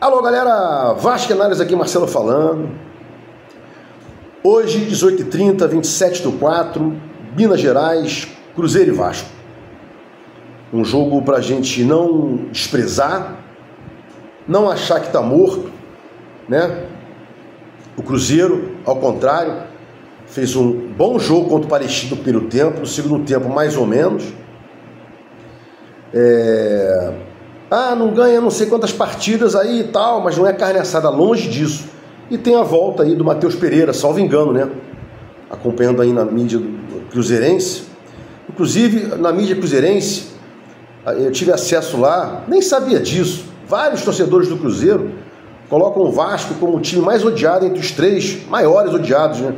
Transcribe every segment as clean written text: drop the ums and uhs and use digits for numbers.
Alô galera, Vascaínares aqui, Marcelo falando. Hoje, 18h30, 27/4, Minas Gerais, Cruzeiro e Vasco. Um jogo pra gente não desprezar, não achar que tá morto, né? O Cruzeiro, ao contrário, fez um bom jogo contra o Palestino no primeiro tempo, no segundo tempo mais ou menos. Não ganha não sei quantas partidas aí e tal, mas não é carne assada, longe disso. E tem a volta aí do Matheus Pereira, salvo engano, né? Acompanhando aí na mídia cruzeirense. Inclusive, na mídia cruzeirense, eu tive acesso lá, nem sabia disso. Vários torcedores do Cruzeiro colocam o Vasco como o time mais odiado entre os três maiores odiados, né?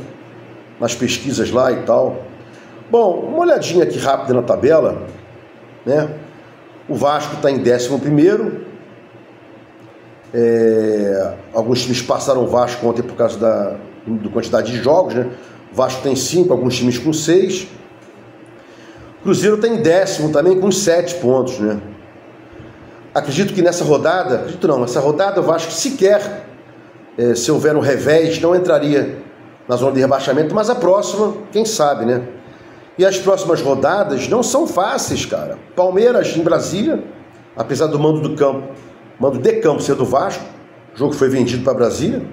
Nas pesquisas lá e tal. Bom, uma olhadinha aqui rápida na tabela, né? O Vasco está em 11º. Alguns times passaram o Vasco ontem por causa da quantidade de jogos, né? O Vasco tem 5, alguns times com 6. O Cruzeiro está em 10º também com 7 pontos, né? Acredito que nessa rodada, nessa rodada o Vasco sequer, se houver um revés, não entraria na zona de rebaixamento, mas a próxima, quem sabe, né? E as próximas rodadas não são fáceis, cara. Palmeiras em Brasília, apesar do mando de campo ser do Vasco, o jogo foi vendido para Brasília.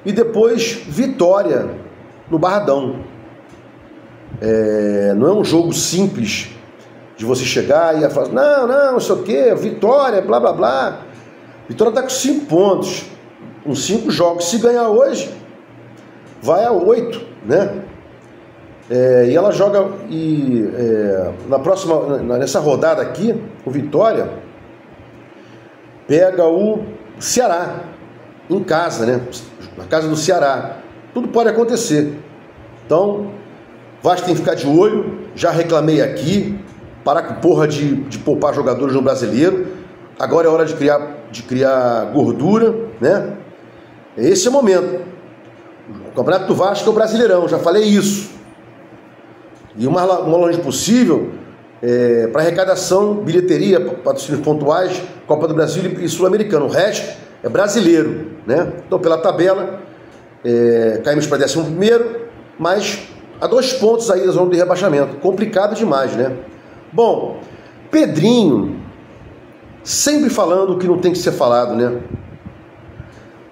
E depois Vitória no Barradão. Não é um jogo simples de você chegar e falar, não sei o quê, Vitória, blá blá blá. Vitória está com 5 pontos, com 5 jogos. Se ganhar hoje, vai a 8, né? E ela joga nessa rodada aqui, o Vitória pega o Ceará em casa, né? Na casa do Ceará. Tudo pode acontecer. Então, Vasco tem que ficar de olho. Já reclamei aqui, parar com porra de poupar jogadores no Brasileiro. Agora é hora de criar gordura, né? Esse é o momento. O Campeonato do Vasco é o Brasileirão, já falei isso. E uma longe possível para arrecadação, bilheteria, patrocínios pontuais, Copa do Brasil e Sul-Americano. O resto é brasileiro, né? Então, pela tabela, caímos para 11º, mas a 2 pontos aí da zona de rebaixamento. Complicado demais, né? Bom, Pedrinho, sempre falando o que não tem que ser falado, né?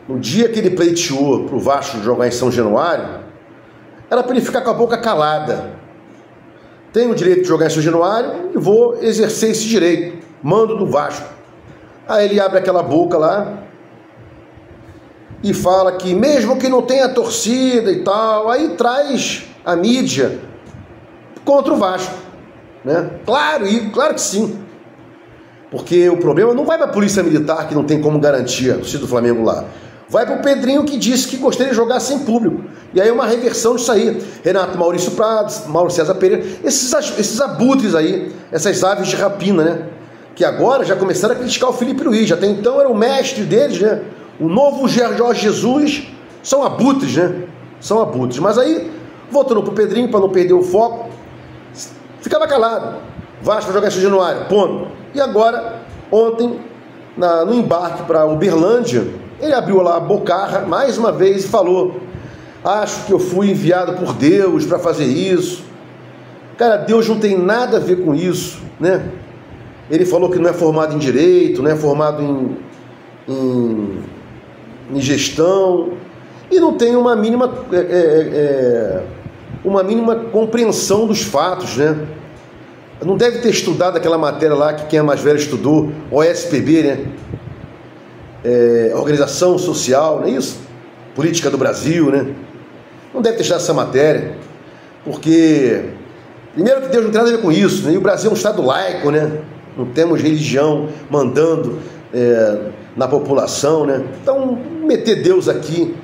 No dia que ele pleiteou para o Vasco jogar em São Januário, era para ele ficar com a boca calada. Tenho o direito de jogar em São Januário e vou exercer esse direito. Mando do Vasco. Aí ele abre aquela boca lá e fala que mesmo que não tenha torcida e tal, aí traz a mídia contra o Vasco, né? Claro que sim. Porque o problema não vai para a Polícia Militar, que não tem como garantir a torcida do Flamengo lá. Vai para o Pedrinho, que disse que gostaria de jogar sem público. E aí é uma reversão disso aí. Renato Maurício Prados, Mauro César Pereira, esses abutres aí, essas aves de rapina, né? Que agora já começaram a criticar o Felipe Luiz. Até então era o mestre deles, né? O novo Jorge Jesus. São abutres, né? São abutres. Mas aí, voltando pro Pedrinho, para não perder o foco, ficava calado. Vasco vai jogar em São Januário, ponto. E agora, ontem, no embarque para Uberlândia, ele abriu lá a bocarra mais uma vez e falou: acho que eu fui enviado por Deus para fazer isso. Cara, Deus não tem nada a ver com isso, né? Ele falou que não é formado em direito, não é formado em gestão e não tem uma mínima compreensão dos fatos, né? Não deve ter estudado aquela matéria lá que quem é mais velho estudou, OSPB, né? Organização Social, não é isso? Política do Brasil, né? Não deve ter estudado essa matéria, porque primeiro que Deus não tem nada a ver com isso, né? E o Brasil é um estado laico, né? Não temos religião mandando na população, né? Então, meter Deus aqui,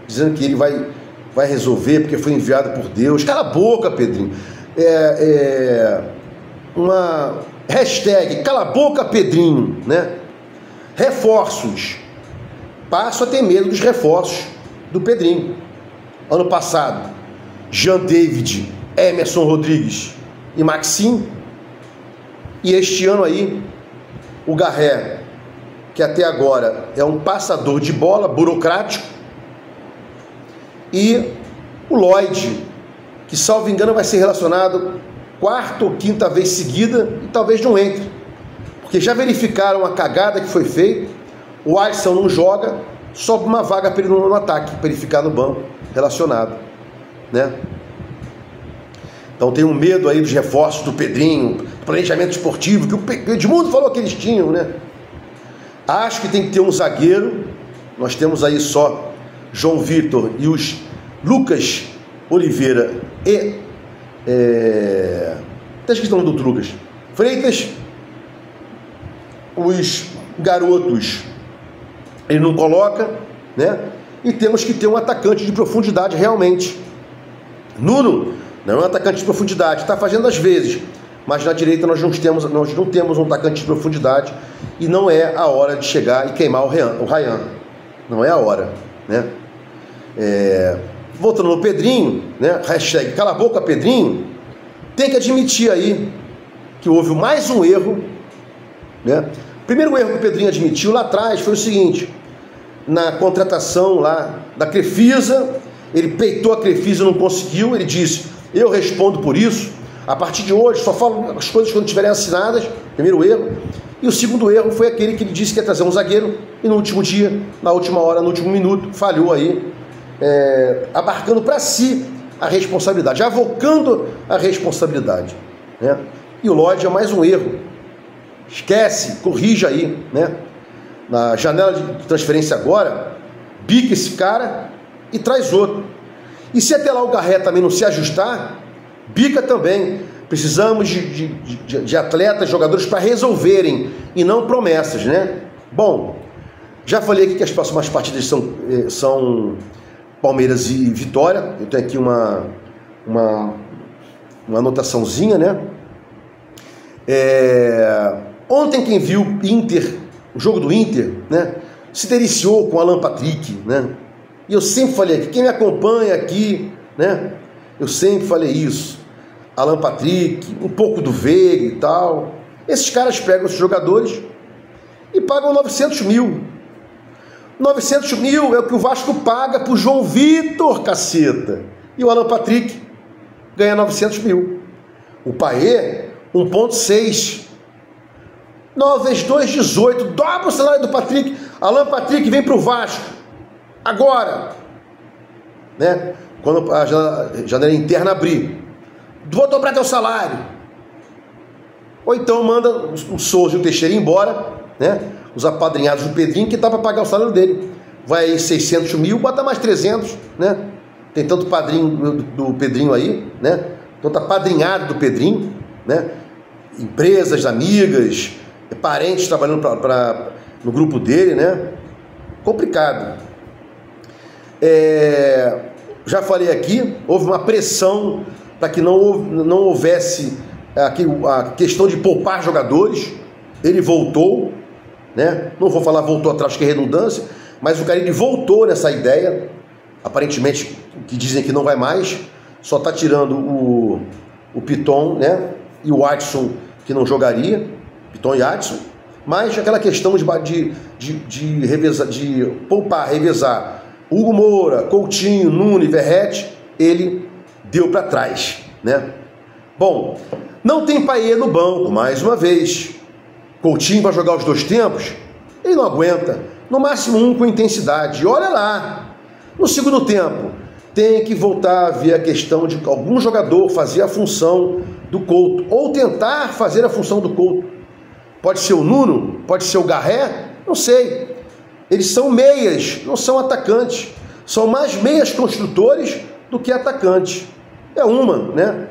dizendo que ele vai resolver porque foi enviado por Deus. Cala a boca, Pedrinho. Uma hashtag, cala a boca, Pedrinho, né? Reforços. Passo a ter medo dos reforços do Pedrinho. Ano passado, Jean David, Emerson Rodrigues e Maxim. E este ano aí, o Garré que até agora é um passador de bola, burocrático, e o Lloyd, que, salvo engano, vai ser relacionado quarta ou quinta vez seguida e talvez não entre, porque já verificaram a cagada que foi feita. O Alisson não joga, sobe uma vaga para ele no ataque, para ele ficar no banco relacionado, né? Então tem um medo aí dos reforços do Pedrinho, do planejamento esportivo, que o Edmundo falou que eles tinham, né? Acho que tem que ter um zagueiro. Nós temos aí só João Vitor e os Lucas Oliveira e até esqueci o nome do outro Lucas Freitas. Os garotos ele não coloca, né? E temos que ter um atacante de profundidade realmente. Nuno não é um atacante de profundidade, está fazendo às vezes, mas na direita nós não temos um atacante de profundidade, e não é a hora de chegar e queimar o Ryan. Não é a hora, né? Voltando no Pedrinho, né? Hashtag cala a boca Pedrinho, tem que admitir aí que houve mais um erro, né? O primeiro erro que o Pedrinho admitiu lá atrás foi o seguinte: na contratação lá da Crefisa, ele peitou a Crefisa e não conseguiu. Ele disse: eu respondo por isso, a partir de hoje só falo as coisas quando estiverem assinadas. Primeiro erro. E o segundo erro foi aquele que ele disse que ia trazer um zagueiro e no último dia, na última hora, no último minuto, falhou aí, abarcando para si a responsabilidade, avocando a responsabilidade, né? E o Lloyd é mais um erro. Esquece, corrija aí, né? Na janela de transferência agora, bica esse cara e traz outro. E se até lá o Garré também não se ajustar, bica também. Precisamos de atletas, jogadores para resolverem e não promessas, né? Bom, já falei aqui que as próximas partidas são Palmeiras e Vitória. Eu tenho aqui uma anotaçãozinha, né? Ontem quem viu o jogo do Inter, né, se deliciou com o Alan Patrick, né? E eu sempre falei aqui, quem me acompanha aqui, né, eu sempre falei isso. Alan Patrick, um pouco do Veiga e tal. Esses caras pegam esses jogadores e pagam 900 mil. 900 mil é o que o Vasco paga pro João Vitor, caceta. E o Alan Patrick ganha 900 mil. O Paê, 1,6. 9 vezes 2, 18. Dobra o salário do Patrick. Alan Patrick vem pro Vasco. Agora. Né? Quando a janela interna abrir. Vou dobrar teu salário. Ou então manda o Souza e o Teixeira embora, né? Os apadrinhados do Pedrinho, que dá para pagar o salário dele. Vai aí 600 mil, bota mais 300, né? Tem tanto padrinho do Pedrinho aí, né? Tanto apadrinhado do Pedrinho, né? Empresas, amigas, parentes trabalhando no grupo dele, né? Complicado. Já falei aqui, houve uma pressão para que não houvesse a questão de poupar jogadores. Ele voltou, né? Não vou falar voltou atrás, que é redundância, mas o Carille voltou nessa ideia, aparentemente, que dizem que não vai mais, só está tirando o Piton, né? E o Adson, que não jogaria, Piton e Adson, mas aquela questão de revezar, de poupar, revezar Hugo Moura, Coutinho, Nuno e Verratti, ele deu para trás, né? Bom, não tem Payet no banco, mais uma vez. Coutinho vai jogar os 2 tempos? Ele não aguenta. No máximo um com intensidade. E olha lá, no segundo tempo, tem que voltar a ver a questão de algum jogador fazer a função do Couto, ou tentar fazer a função do Couto. Pode ser o Nuno, pode ser o Garré, não sei. Eles são meias, não são atacantes. São mais meias construtores do que atacantes. É uma, né?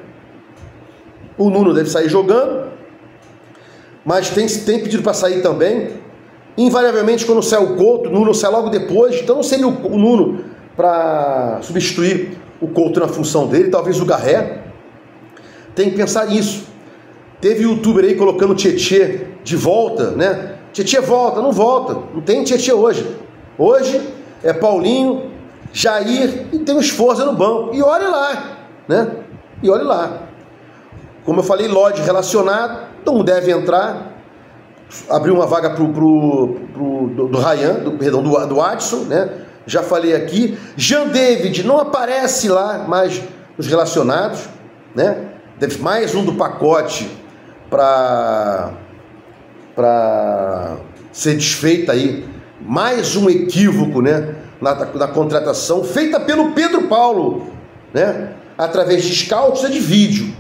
O Nuno deve sair jogando, mas tem pedido para sair também. Invariavelmente, quando sai o Couto, o Nuno sai logo depois. Então não seria o Nuno para substituir o Couto na função dele, talvez o Garré. Tem que pensar nisso. Teve youtuber aí colocando o Tietê de volta, né? Tietê volta, não volta. Não tem Tietê hoje. Hoje é Paulinho, Jair e tem o Sforza no banco. E olhe lá, né? E olhe lá. Como eu falei, Lloyd relacionado, não deve entrar. abriu uma vaga do Ryan, do Adson, né? Já falei aqui. Jean David não aparece lá mais nos relacionados, né? Deve mais um do pacote para ser desfeita aí. Mais um equívoco, né? Na contratação feita pelo Pedro Paulo, né? Através de scouts e de vídeo.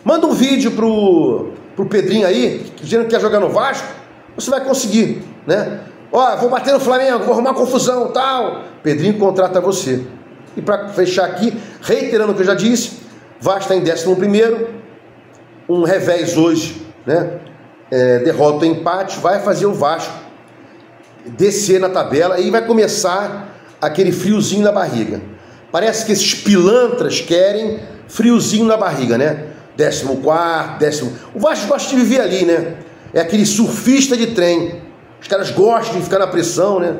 Manda um vídeo pro Pedrinho aí, dizendo que quer jogar no Vasco, você vai conseguir, né? Ó, vou bater no Flamengo, vou arrumar confusão, tal. Pedrinho contrata você. E para fechar aqui, reiterando o que eu já disse, Vasco está em 11º, um revés hoje, né? Derrota ou empate, vai fazer o Vasco descer na tabela e vai começar aquele friozinho na barriga. Parece que esses pilantras querem friozinho na barriga, né? 14º, O Vasco gosta de viver ali, né? É aquele surfista de trem. Os caras gostam de ficar na pressão, né?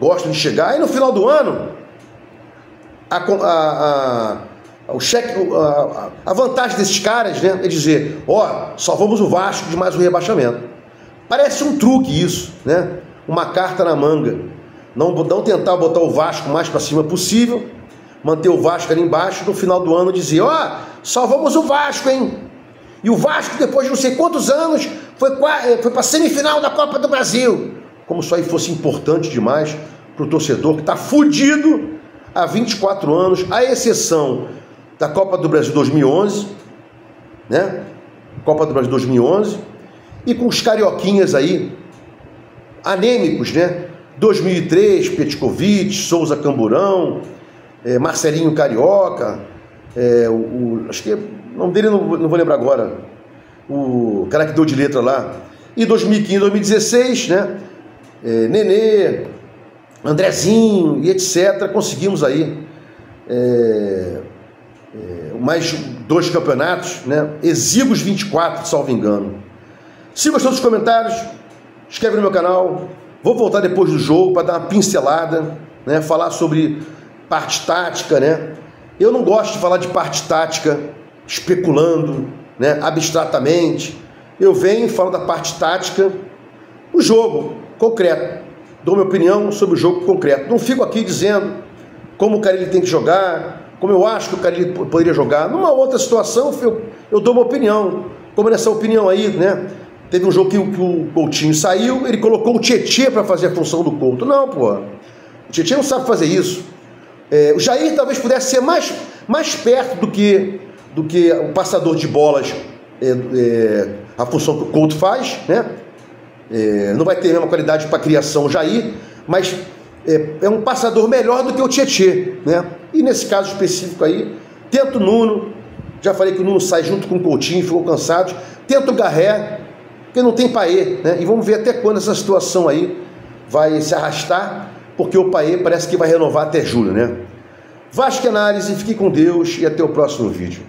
Gostam de chegar. Aí no final do ano, a vantagem desses caras, né, é dizer, ó, salvamos o Vasco de mais um rebaixamento. Parece um truque isso, né? Uma carta na manga. Não tentar botar o Vasco mais para cima possível, manter o Vasco ali embaixo, no final do ano dizer, ó, salvamos o Vasco, hein? E o Vasco, depois de não sei quantos anos, foi para a semifinal da Copa do Brasil. Como se isso aí fosse importante demais para o torcedor que está fudido há 24 anos, à exceção da Copa do Brasil 2011, né? Copa do Brasil 2011, e com os carioquinhas aí, anêmicos, né? 2003, Petkovic, Souza Camburão, Marcelinho Carioca, acho que o nome dele não vou lembrar agora, o cara que deu de letra lá, e 2015, 2016, né? Nenê, Andrezinho e etc. Conseguimos aí mais 2 campeonatos, né? Exíguos 24, salvo engano. Se gostou dos comentários, inscreve no meu canal. Vou voltar depois do jogo para dar uma pincelada, né? Falar sobre parte tática, né? Eu não gosto de falar de parte tática especulando, né? Abstratamente. Eu venho e falo da parte tática, o jogo concreto. Dou minha opinião sobre o jogo concreto. Não fico aqui dizendo como o Carille tem que jogar, como eu acho que o Carille poderia jogar. Numa outra situação, eu dou uma opinião. Como nessa opinião aí, né? Teve um jogo que o Coutinho saiu, ele colocou o Tietê para fazer a função do Couto. Não, pô. O Tietê não sabe fazer isso. O Jair talvez pudesse ser mais perto do que o passador de bolas, a função que o Couto faz, né? Não vai ter a mesma qualidade para criação o Jair, mas é um passador melhor do que o Tietê, né? E nesse caso específico aí, tenta o Nuno, já falei que o Nuno sai junto com o Coutinho, ficou cansado, tenta o Garré, porque não tem Payet, né? E vamos ver até quando essa situação aí vai se arrastar, porque o Payet parece que vai renovar até julho, né? Vasco Análise, fique com Deus e até o próximo vídeo.